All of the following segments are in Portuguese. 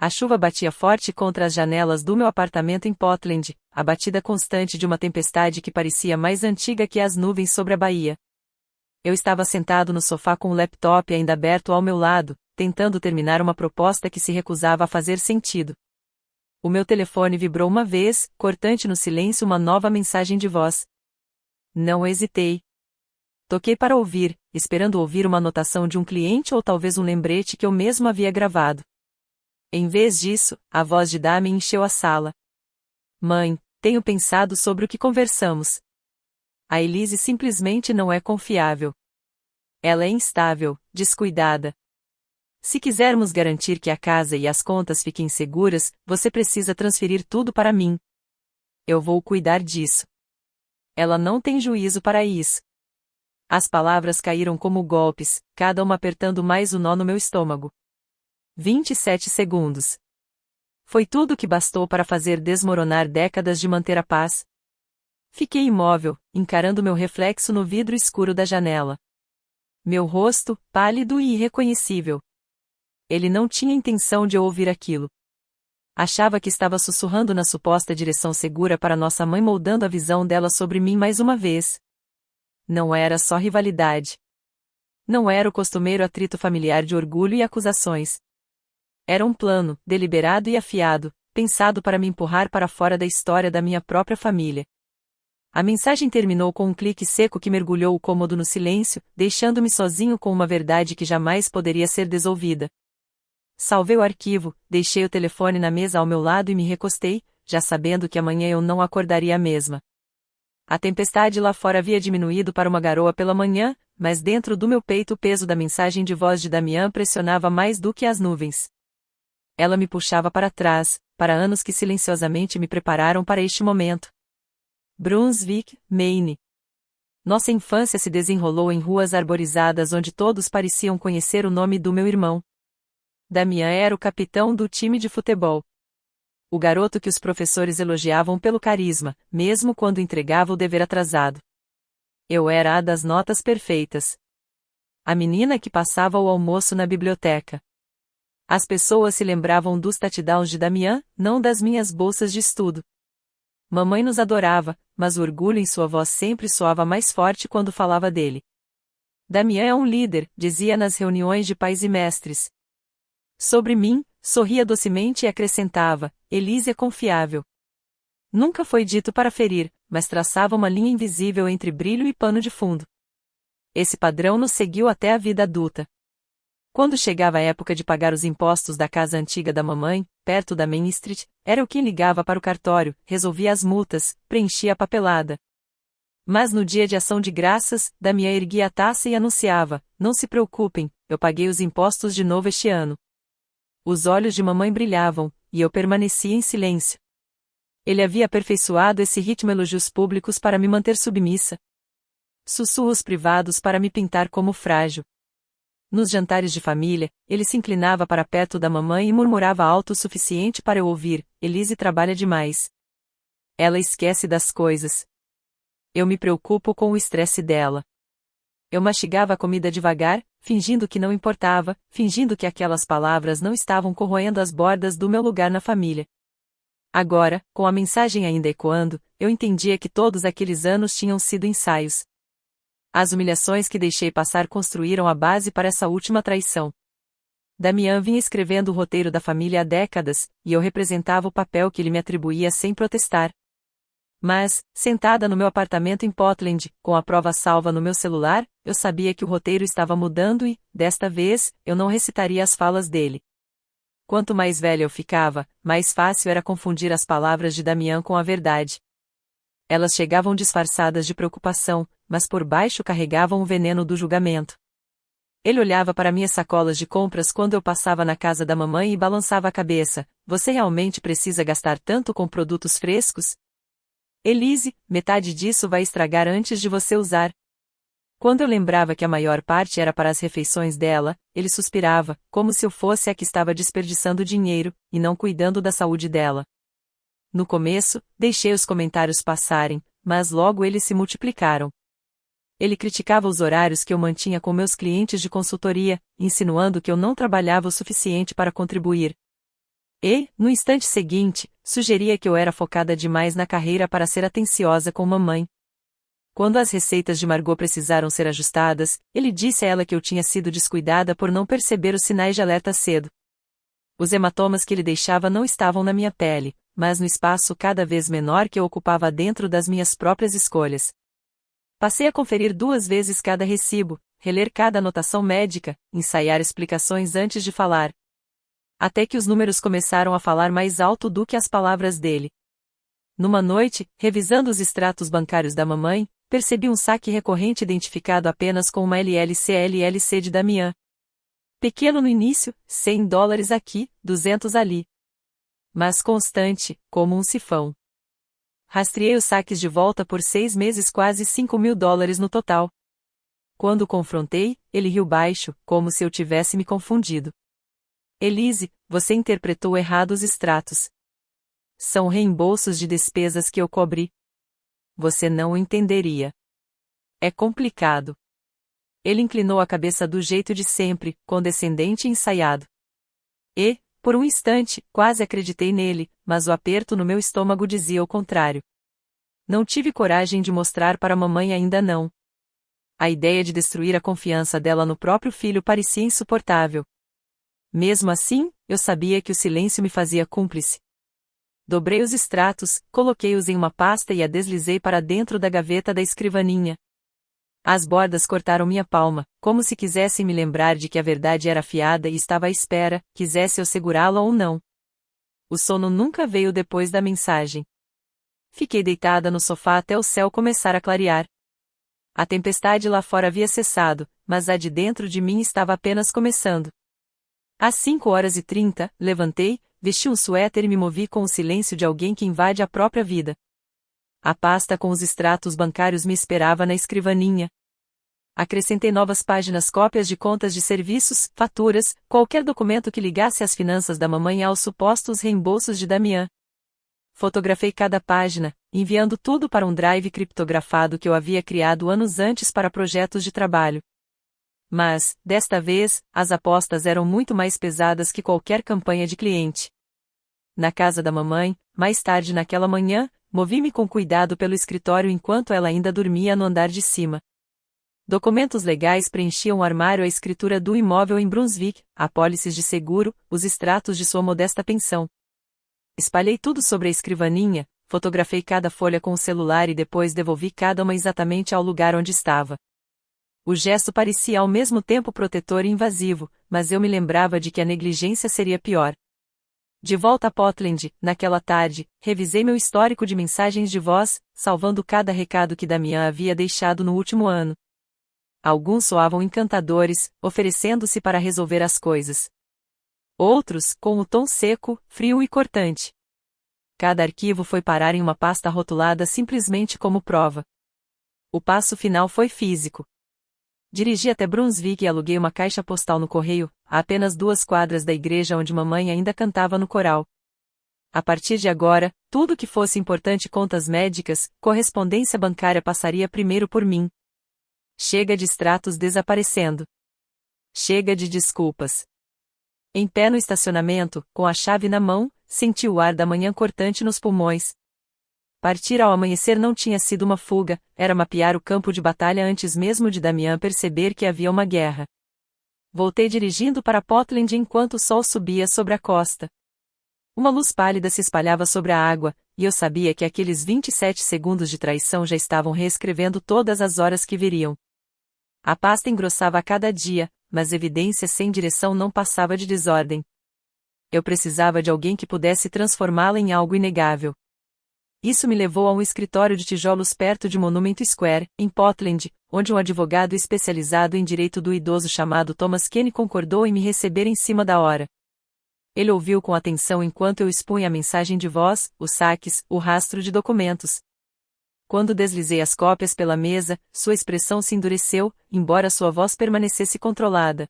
A chuva batia forte contra as janelas do meu apartamento em Portland, a batida constante de uma tempestade que parecia mais antiga que as nuvens sobre a baía. Eu estava sentado no sofá com o laptop ainda aberto ao meu lado, tentando terminar uma proposta que se recusava a fazer sentido. O meu telefone vibrou uma vez, cortante no silêncio uma nova mensagem de voz. Não hesitei. Toquei para ouvir, esperando ouvir uma anotação de um cliente ou talvez um lembrete que eu mesmo havia gravado. Em vez disso, a voz de Damien encheu a sala. Mãe, tenho pensado sobre o que conversamos. A Elise simplesmente não é confiável. Ela é instável, descuidada. Se quisermos garantir que a casa e as contas fiquem seguras, você precisa transferir tudo para mim. Eu vou cuidar disso. Ela não tem juízo para isso. As palavras caíram como golpes, cada uma apertando mais o nó no meu estômago. 27 segundos. Foi tudo o que bastou para fazer desmoronar décadas de manter a paz. Fiquei imóvel, encarando meu reflexo no vidro escuro da janela. Meu rosto, pálido e irreconhecível. Ele não tinha intenção de eu ouvir aquilo. Achava que estava sussurrando na suposta direção segura para nossa mãe, moldando a visão dela sobre mim mais uma vez. Não era só rivalidade. Não era o costumeiro atrito familiar de orgulho e acusações. Era um plano, deliberado e afiado, pensado para me empurrar para fora da história da minha própria família. A mensagem terminou com um clique seco que mergulhou o cômodo no silêncio, deixando-me sozinho com uma verdade que jamais poderia ser desolvida. Salvei o arquivo, deixei o telefone na mesa ao meu lado e me recostei, já sabendo que amanhã eu não acordaria a mesma. A tempestade lá fora havia diminuído para uma garoa pela manhã, mas dentro do meu peito o peso da mensagem de voz de Damian pressionava mais do que as nuvens. Ela me puxava para trás, para anos que silenciosamente me prepararam para este momento. Brunswick, Maine. Nossa infância se desenrolou em ruas arborizadas onde todos pareciam conhecer o nome do meu irmão. Damian era o capitão do time de futebol. O garoto que os professores elogiavam pelo carisma, mesmo quando entregava o dever atrasado. Eu era a das notas perfeitas. A menina que passava o almoço na biblioteca. As pessoas se lembravam dos touchdowns de Damian, não das minhas bolsas de estudo. Mamãe nos adorava, mas o orgulho em sua voz sempre soava mais forte quando falava dele. Damian é um líder, dizia nas reuniões de pais e mestres. Sobre mim, sorria docemente e acrescentava, Elise é confiável. Nunca foi dito para ferir, mas traçava uma linha invisível entre brilho e pano de fundo. Esse padrão nos seguiu até a vida adulta. Quando chegava a época de pagar os impostos da casa antiga da mamãe, perto da Main Street, era eu quem ligava para o cartório, resolvia as multas, preenchia a papelada. Mas no dia de ação de graças, Damian erguia a taça e anunciava, não se preocupem, eu paguei os impostos de novo este ano. Os olhos de mamãe brilhavam, e eu permanecia em silêncio. Ele havia aperfeiçoado esse ritmo, elogios públicos para me manter submissa. Sussurros privados para me pintar como frágil. Nos jantares de família, ele se inclinava para perto da mamãe e murmurava alto o suficiente para eu ouvir, Elise trabalha demais. Ela esquece das coisas. Eu me preocupo com o estresse dela. Eu mastigava a comida devagar, fingindo que não importava, fingindo que aquelas palavras não estavam corroendo as bordas do meu lugar na família. Agora, com a mensagem ainda ecoando, eu entendia que todos aqueles anos tinham sido ensaios. As humilhações que deixei passar construíram a base para essa última traição. Damian vinha escrevendo o roteiro da família há décadas, e eu representava o papel que ele me atribuía sem protestar. Mas, sentada no meu apartamento em Portland, com a prova salva no meu celular, eu sabia que o roteiro estava mudando e, desta vez, eu não recitaria as falas dele. Quanto mais velha eu ficava, mais fácil era confundir as palavras de Damian com a verdade. Elas chegavam disfarçadas de preocupação, mas por baixo carregavam o veneno do julgamento. Ele olhava para minhas sacolas de compras quando eu passava na casa da mamãe e balançava a cabeça. Você realmente precisa gastar tanto com produtos frescos? Elise, metade disso vai estragar antes de você usar. Quando eu lembrava que a maior parte era para as refeições dela, ele suspirava, como se eu fosse a que estava desperdiçando dinheiro, e não cuidando da saúde dela. No começo, deixei os comentários passarem, mas logo eles se multiplicaram. Ele criticava os horários que eu mantinha com meus clientes de consultoria, insinuando que eu não trabalhava o suficiente para contribuir. E, no instante seguinte, sugeria que eu era focada demais na carreira para ser atenciosa com mamãe. Quando as receitas de Margot precisaram ser ajustadas, ele disse a ela que eu tinha sido descuidada por não perceber os sinais de alerta cedo. Os hematomas que ele deixava não estavam na minha pele, mas no espaço cada vez menor que eu ocupava dentro das minhas próprias escolhas. Passei a conferir 2 vezes cada recibo, reler cada anotação médica, ensaiar explicações antes de falar. Até que os números começaram a falar mais alto do que as palavras dele. Numa noite, revisando os extratos bancários da mamãe, percebi um saque recorrente identificado apenas com uma LLC de Damian. Pequeno no início, $100 aqui, 200 ali. Mas constante, como um sifão. Rastreei os saques de volta por 6 meses, quase $5.000 no total. Quando o confrontei, ele riu baixo, como se eu tivesse me confundido. Elise, você interpretou errado os extratos. São reembolsos de despesas que eu cobri. Você não o entenderia. É complicado. Ele inclinou a cabeça do jeito de sempre, condescendente e ensaiado. E, por um instante, quase acreditei nele, mas o aperto no meu estômago dizia o contrário. Não tive coragem de mostrar para a mamãe ainda não. A ideia de destruir a confiança dela no próprio filho parecia insuportável. Mesmo assim, eu sabia que o silêncio me fazia cúmplice. Dobrei os extratos, coloquei-os em uma pasta e a deslizei para dentro da gaveta da escrivaninha. As bordas cortaram minha palma, como se quisessem me lembrar de que a verdade era afiada e estava à espera, quisesse eu segurá-la ou não. O sono nunca veio depois da mensagem. Fiquei deitada no sofá até o céu começar a clarear. A tempestade lá fora havia cessado, mas a de dentro de mim estava apenas começando. Às 5h30, levantei, vesti um suéter e me movi com o silêncio de alguém que invade a própria vida. A pasta com os extratos bancários me esperava na escrivaninha. Acrescentei novas páginas, cópias de contas de serviços, faturas, qualquer documento que ligasse as finanças da mamãe aos supostos reembolsos de Damian. Fotografei cada página, enviando tudo para um drive criptografado que eu havia criado anos antes para projetos de trabalho. Mas, desta vez, as apostas eram muito mais pesadas que qualquer campanha de cliente. Na casa da mamãe, mais tarde naquela manhã, movi-me com cuidado pelo escritório enquanto ela ainda dormia no andar de cima. Documentos legais preenchiam o armário, a escritura do imóvel em Brunswick, apólices de seguro, os extratos de sua modesta pensão. Espalhei tudo sobre a escrivaninha, fotografei cada folha com o celular e depois devolvi cada uma exatamente ao lugar onde estava. O gesto parecia ao mesmo tempo protetor e invasivo, mas eu me lembrava de que a negligência seria pior. De volta a Portland, naquela tarde, revisei meu histórico de mensagens de voz, salvando cada recado que Damian havia deixado no último ano. Alguns soavam encantadores, oferecendo-se para resolver as coisas. Outros, com o tom seco, frio e cortante. Cada arquivo foi parar em uma pasta rotulada simplesmente como prova. O passo final foi físico. Dirigi até Brunswick e aluguei uma caixa postal no correio, a apenas 2 quadras da igreja onde mamãe ainda cantava no coral. A partir de agora, tudo que fosse importante, contas médicas, correspondência bancária, passaria primeiro por mim. Chega de extratos desaparecendo. Chega de desculpas. Em pé no estacionamento, com a chave na mão, senti o ar da manhã cortante nos pulmões. Partir ao amanhecer não tinha sido uma fuga, era mapear o campo de batalha antes mesmo de Damian perceber que havia uma guerra. Voltei dirigindo para Portland enquanto o sol subia sobre a costa. Uma luz pálida se espalhava sobre a água, e eu sabia que aqueles 27 segundos de traição já estavam reescrevendo todas as horas que viriam. A pasta engrossava a cada dia, mas evidência sem direção não passava de desordem. Eu precisava de alguém que pudesse transformá-la em algo inegável. Isso me levou a um escritório de tijolos perto de Monument Square, em Portland, onde um advogado especializado em direito do idoso chamado Thomas Kenny concordou em me receber em cima da hora. Ele ouviu com atenção enquanto eu expunha a mensagem de voz, os saques, o rastro de documentos. Quando deslizei as cópias pela mesa, sua expressão se endureceu, embora sua voz permanecesse controlada.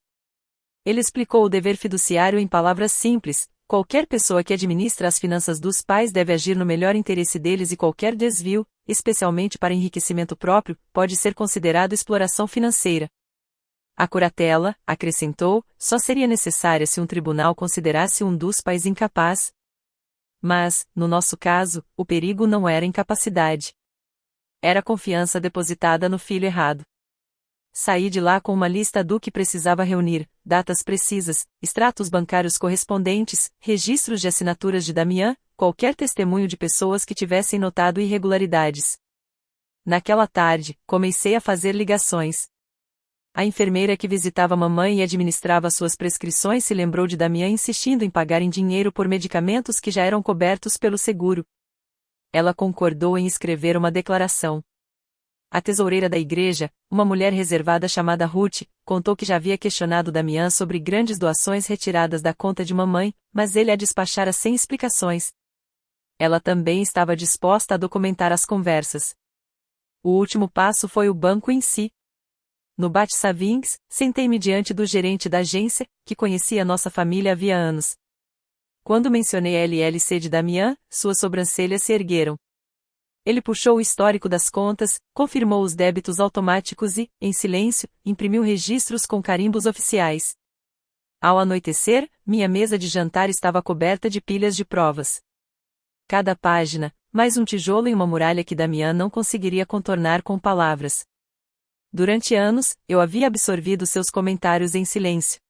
Ele explicou o dever fiduciário em palavras simples: qualquer pessoa que administra as finanças dos pais deve agir no melhor interesse deles e qualquer desvio, especialmente para enriquecimento próprio, pode ser considerado exploração financeira. A curatela, acrescentou, só seria necessária se um tribunal considerasse um dos pais incapaz. Mas, no nosso caso, o perigo não era incapacidade. Era confiança depositada no filho errado. Saí de lá com uma lista do que precisava reunir, datas precisas, extratos bancários correspondentes, registros de assinaturas de Damião, qualquer testemunho de pessoas que tivessem notado irregularidades. Naquela tarde, comecei a fazer ligações. A enfermeira que visitava a mamãe e administrava suas prescrições se lembrou de Damião insistindo em pagar em dinheiro por medicamentos que já eram cobertos pelo seguro. Ela concordou em escrever uma declaração. A tesoureira da igreja, uma mulher reservada chamada Ruth, contou que já havia questionado Damião sobre grandes doações retiradas da conta de mamãe, mas ele a despachara sem explicações. Ela também estava disposta a documentar as conversas. O último passo foi o banco em si. No Bate-Savings, sentei-me diante do gerente da agência, que conhecia nossa família havia anos. Quando mencionei a LLC de Damião, suas sobrancelhas se ergueram. Ele puxou o histórico das contas, confirmou os débitos automáticos e, em silêncio, imprimiu registros com carimbos oficiais. Ao anoitecer, minha mesa de jantar estava coberta de pilhas de provas. Cada página, mais um tijolo em uma muralha que Damião não conseguiria contornar com palavras. Durante anos, eu havia absorvido seus comentários em silêncio.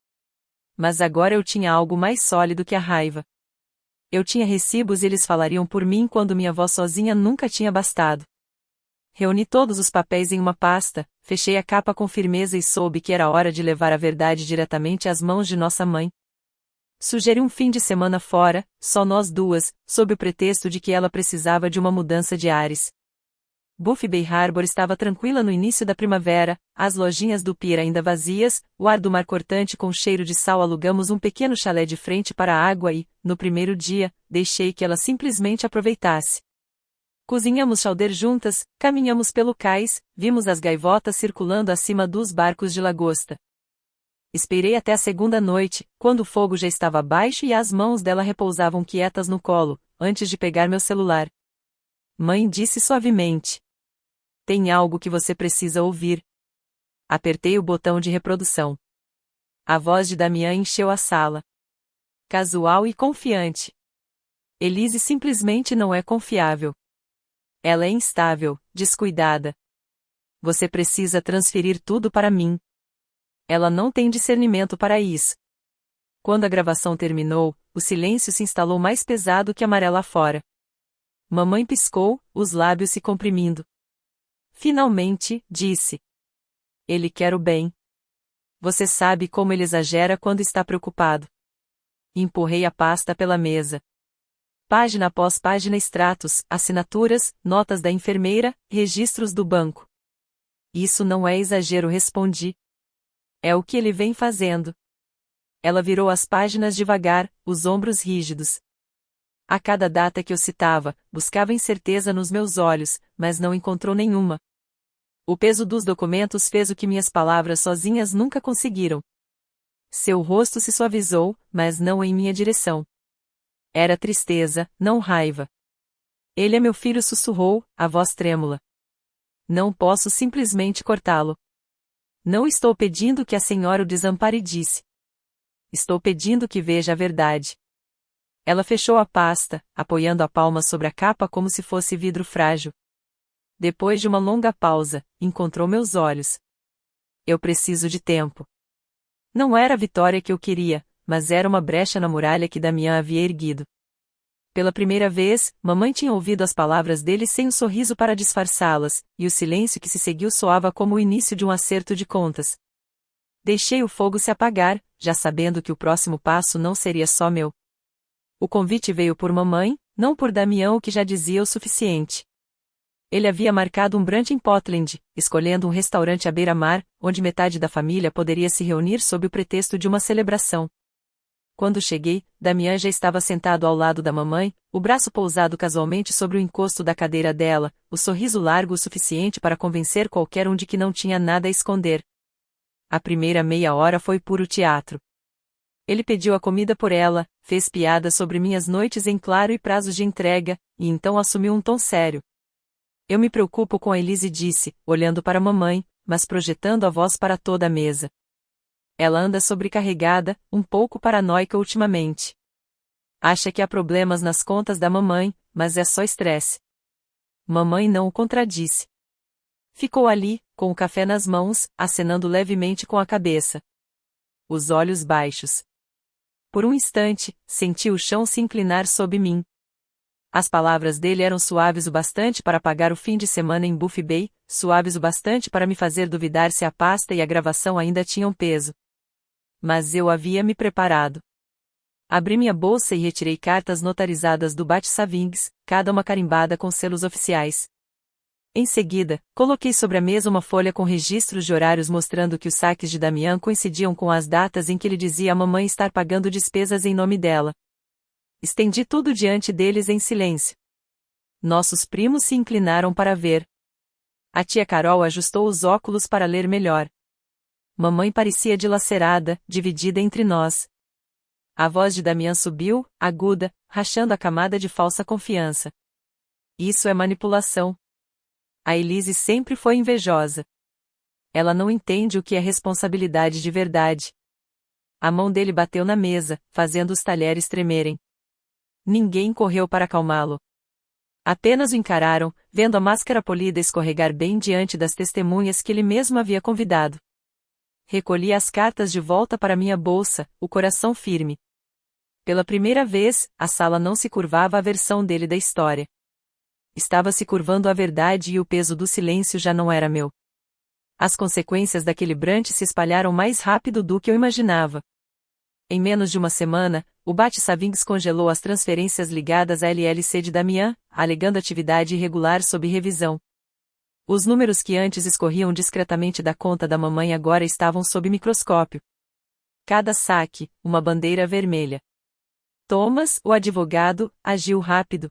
Mas agora eu tinha algo mais sólido que a raiva. Eu tinha recibos e eles falariam por mim quando minha voz sozinha nunca tinha bastado. Reuni todos os papéis em uma pasta, fechei a capa com firmeza e soube que era hora de levar a verdade diretamente às mãos de nossa mãe. Sugeri um fim de semana fora, só nós duas, sob o pretexto de que ela precisava de uma mudança de ares. Buffy Bay Harbor estava tranquila no início da primavera, as lojinhas do pier ainda vazias, o ar do mar cortante com cheiro de sal. Alugamos um pequeno chalé de frente para a água e, no primeiro dia, deixei que ela simplesmente aproveitasse. Cozinhamos chowder juntas, caminhamos pelo cais, vimos as gaivotas circulando acima dos barcos de lagosta. Esperei até a segunda noite, quando o fogo já estava baixo e as mãos dela repousavam quietas no colo, antes de pegar meu celular. Mãe disse suavemente. Tem algo que você precisa ouvir. Apertei o botão de reprodução. A voz de Damião encheu a sala. Casual e confiante. Elise simplesmente não é confiável. Ela é instável, descuidada. Você precisa transferir tudo para mim. Ela não tem discernimento para isso. Quando a gravação terminou, o silêncio se instalou mais pesado que a maré lá fora. Mamãe piscou, os lábios se comprimindo. Finalmente, disse. Ele quer o bem. Você sabe como ele exagera quando está preocupado. Empurrei a pasta pela mesa. Página após página, extratos, assinaturas, notas da enfermeira, registros do banco. Isso não é exagero, respondi. É o que ele vem fazendo. Ela virou as páginas devagar, os ombros rígidos. A cada data que eu citava, buscava incerteza nos meus olhos, mas não encontrou nenhuma. O peso dos documentos fez o que minhas palavras sozinhas nunca conseguiram. Seu rosto se suavizou, mas não em minha direção. Era tristeza, não raiva. Ele é meu filho, sussurrou, a voz trêmula. Não posso simplesmente cortá-lo. Não estou pedindo que a senhora o desampare, disse. Estou pedindo que veja a verdade. Ela fechou a pasta, apoiando a palma sobre a capa como se fosse vidro frágil. Depois de uma longa pausa, encontrou meus olhos. Eu preciso de tempo. Não era a vitória que eu queria, mas era uma brecha na muralha que Damião havia erguido. Pela primeira vez, mamãe tinha ouvido as palavras dele sem um sorriso para disfarçá-las, e o silêncio que se seguiu soava como o início de um acerto de contas. Deixei o fogo se apagar, já sabendo que o próximo passo não seria só meu. O convite veio por mamãe, não por Damião, o que já dizia o suficiente. Ele havia marcado um brunch em Portland, escolhendo um restaurante à beira-mar, onde metade da família poderia se reunir sob o pretexto de uma celebração. Quando cheguei, Damião já estava sentado ao lado da mamãe, o braço pousado casualmente sobre o encosto da cadeira dela, o sorriso largo o suficiente para convencer qualquer um de que não tinha nada a esconder. A primeira meia hora foi puro teatro. Ele pediu a comida por ela, fez piadas sobre minhas noites em claro e prazos de entrega, e então assumiu um tom sério. Eu me preocupo com a Elise, disse, olhando para a mamãe, mas projetando a voz para toda a mesa. Ela anda sobrecarregada, um pouco paranoica ultimamente. Acha que há problemas nas contas da mamãe, mas é só estresse. Mamãe não o contradisse. Ficou ali, com o café nas mãos, acenando levemente com a cabeça. Os olhos baixos. Por um instante, senti o chão se inclinar sob mim. As palavras dele eram suaves o bastante para apagar o fim de semana em Buffy Bay, suaves o bastante para me fazer duvidar se a pasta e a gravação ainda tinham peso. Mas eu havia me preparado. Abri minha bolsa e retirei cartas notarizadas do Bat-Savings, cada uma carimbada com selos oficiais. Em seguida, coloquei sobre a mesa uma folha com registros de horários mostrando que os saques de Damian coincidiam com as datas em que ele dizia à mamãe estar pagando despesas em nome dela. Estendi tudo diante deles em silêncio. Nossos primos se inclinaram para ver. A tia Carol ajustou os óculos para ler melhor. Mamãe parecia dilacerada, dividida entre nós. A voz de Damian subiu, aguda, rachando a camada de falsa confiança. Isso é manipulação. A Elise sempre foi invejosa. Ela não entende o que é responsabilidade de verdade. A mão dele bateu na mesa, fazendo os talheres tremerem. Ninguém correu para acalmá-lo. Apenas o encararam, vendo a máscara polida escorregar bem diante das testemunhas que ele mesmo havia convidado. Recolhi as cartas de volta para minha bolsa, o coração firme. Pela primeira vez, a sala não se curvava à versão dele da história. Estava se curvando à verdade e o peso do silêncio já não era meu. As consequências daquele brunch se espalharam mais rápido do que eu imaginava. Em menos de uma semana, o Bat-Savings congelou as transferências ligadas à LLC de Damian, alegando atividade irregular sob revisão. Os números que antes escorriam discretamente da conta da mamãe agora estavam sob microscópio. Cada saque, uma bandeira vermelha. Thomas, o advogado, agiu rápido.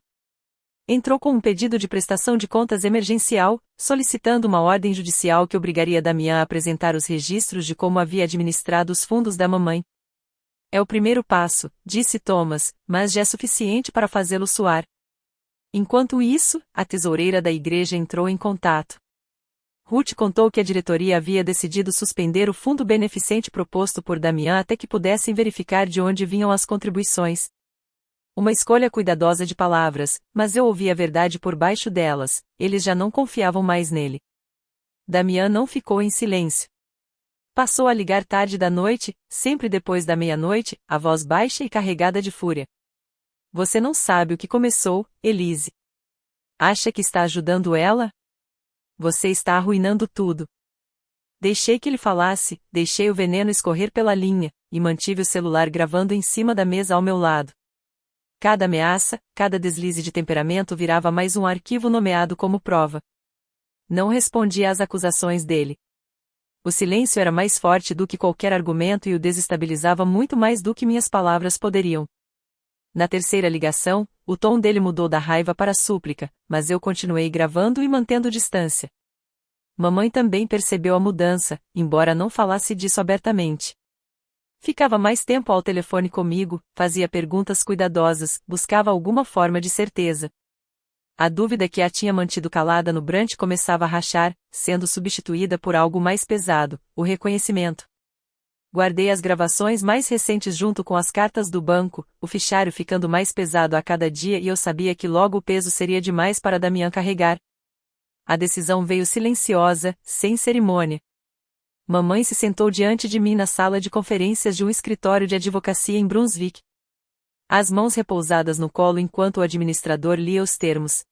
Entrou com um pedido de prestação de contas emergencial, solicitando uma ordem judicial que obrigaria Damian a apresentar os registros de como havia administrado os fundos da mamãe. É o primeiro passo, disse Thomas, mas já é suficiente para fazê-lo suar. Enquanto isso, a tesoureira da igreja entrou em contato. Ruth contou que a diretoria havia decidido suspender o fundo beneficente proposto por Damian até que pudessem verificar de onde vinham as contribuições. Uma escolha cuidadosa de palavras, mas eu ouvi a verdade por baixo delas, eles já não confiavam mais nele. Damian não ficou em silêncio. Passou a ligar tarde da noite, sempre depois da meia-noite, a voz baixa e carregada de fúria. Você não sabe o que começou, Elise. Acha que está ajudando ela? Você está arruinando tudo. Deixei que ele falasse, deixei o veneno escorrer pela linha, e mantive o celular gravando em cima da mesa ao meu lado. Cada ameaça, cada deslize de temperamento virava mais um arquivo nomeado como prova. Não respondi às acusações dele. O silêncio era mais forte do que qualquer argumento e o desestabilizava muito mais do que minhas palavras poderiam. Na terceira ligação, o tom dele mudou da raiva para a súplica, mas eu continuei gravando e mantendo distância. Mamãe também percebeu a mudança, embora não falasse disso abertamente. Ficava mais tempo ao telefone comigo, fazia perguntas cuidadosas, buscava alguma forma de certeza. A dúvida que a tinha mantido calada no brunch começava a rachar, sendo substituída por algo mais pesado, o reconhecimento. Guardei as gravações mais recentes junto com as cartas do banco, o fichário ficando mais pesado a cada dia e eu sabia que logo o peso seria demais para Damian carregar. A decisão veio silenciosa, sem cerimônia. Mamãe se sentou diante de mim na sala de conferências de um escritório de advocacia em Brunswick. As mãos repousadas no colo enquanto o administrador lia os termos.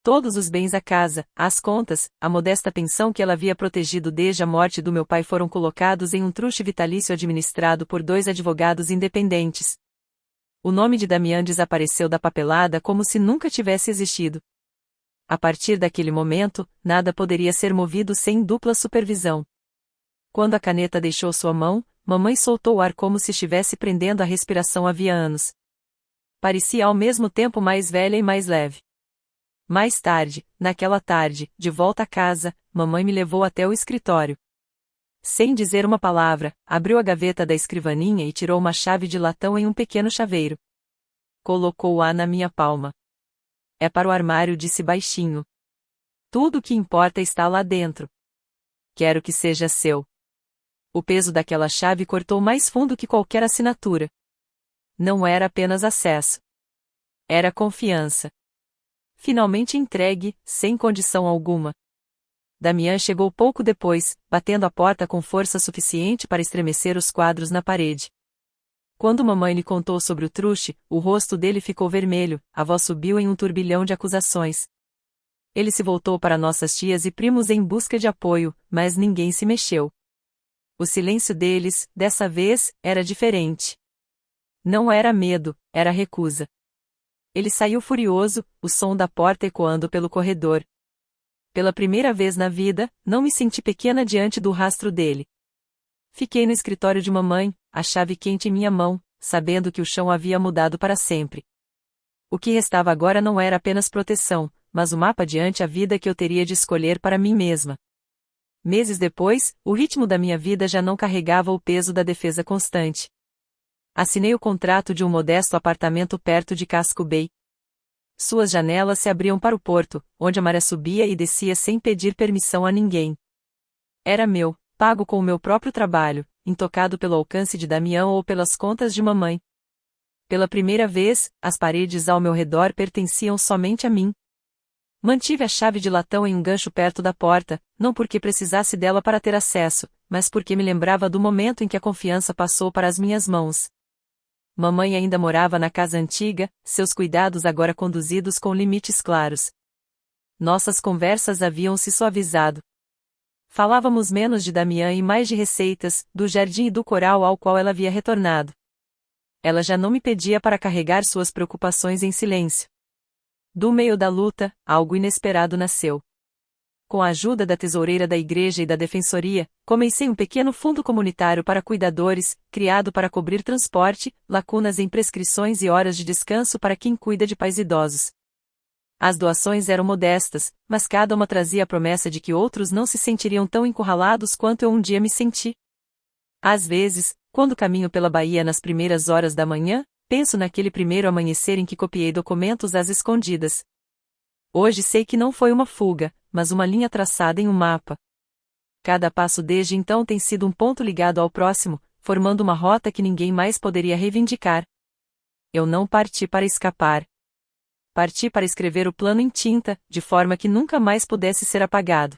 Todos os bens da casa, as contas, a modesta pensão que ela havia protegido desde a morte do meu pai foram colocados em um truste vitalício administrado por 2 advogados independentes. O nome de Damian desapareceu da papelada como se nunca tivesse existido. A partir daquele momento, nada poderia ser movido sem dupla supervisão. Quando a caneta deixou sua mão, mamãe soltou o ar como se estivesse prendendo a respiração havia anos. Parecia ao mesmo tempo mais velha e mais leve. Mais tarde, naquela tarde, de volta a casa, mamãe me levou até o escritório. Sem dizer uma palavra, abriu a gaveta da escrivaninha e tirou uma chave de latão em um pequeno chaveiro. Colocou-a na minha palma. É para o armário, disse baixinho. Tudo o que importa está lá dentro. Quero que seja seu. O peso daquela chave cortou mais fundo que qualquer assinatura. Não era apenas acesso. Era confiança. Finalmente entregue, sem condição alguma. Damian chegou pouco depois, batendo a porta com força suficiente para estremecer os quadros na parede. Quando mamãe lhe contou sobre o truste, o rosto dele ficou vermelho, a voz subiu em um turbilhão de acusações. Ele se voltou para nossas tias e primos em busca de apoio, mas ninguém se mexeu. O silêncio deles, dessa vez, era diferente. Não era medo, era recusa. Ele saiu furioso, o som da porta ecoando pelo corredor. Pela primeira vez na vida, não me senti pequena diante do rastro dele. Fiquei no escritório de mamãe, a chave quente em minha mão, sabendo que o chão havia mudado para sempre. O que restava agora não era apenas proteção, mas o mapa diante a vida que eu teria de escolher para mim mesma. Meses depois, o ritmo da minha vida já não carregava o peso da defesa constante. Assinei o contrato de um modesto apartamento perto de Casco Bay. Suas janelas se abriam para o porto, onde a maré subia e descia sem pedir permissão a ninguém. Era meu, pago com o meu próprio trabalho, intocado pelo alcance de Damião ou pelas contas de mamãe. Pela primeira vez, as paredes ao meu redor pertenciam somente a mim. Mantive a chave de latão em um gancho perto da porta, não porque precisasse dela para ter acesso, mas porque me lembrava do momento em que a confiança passou para as minhas mãos. Mamãe ainda morava na casa antiga, seus cuidados agora conduzidos com limites claros. Nossas conversas haviam se suavizado. Falávamos menos de Damian e mais de receitas, do jardim e do coral ao qual ela havia retornado. Ela já não me pedia para carregar suas preocupações em silêncio. Do meio da luta, algo inesperado nasceu. Com a ajuda da tesoureira da igreja e da defensoria, comecei um pequeno fundo comunitário para cuidadores, criado para cobrir transporte, lacunas em prescrições e horas de descanso para quem cuida de pais idosos. As doações eram modestas, mas cada uma trazia a promessa de que outros não se sentiriam tão encurralados quanto eu um dia me senti. Às vezes, quando caminho pela Bahia nas primeiras horas da manhã, penso naquele primeiro amanhecer em que copiei documentos às escondidas. Hoje sei que não foi uma fuga, mas uma linha traçada em um mapa. Cada passo desde então tem sido um ponto ligado ao próximo, formando uma rota que ninguém mais poderia reivindicar. Eu não parti para escapar. Parti para escrever o plano em tinta, de forma que nunca mais pudesse ser apagado.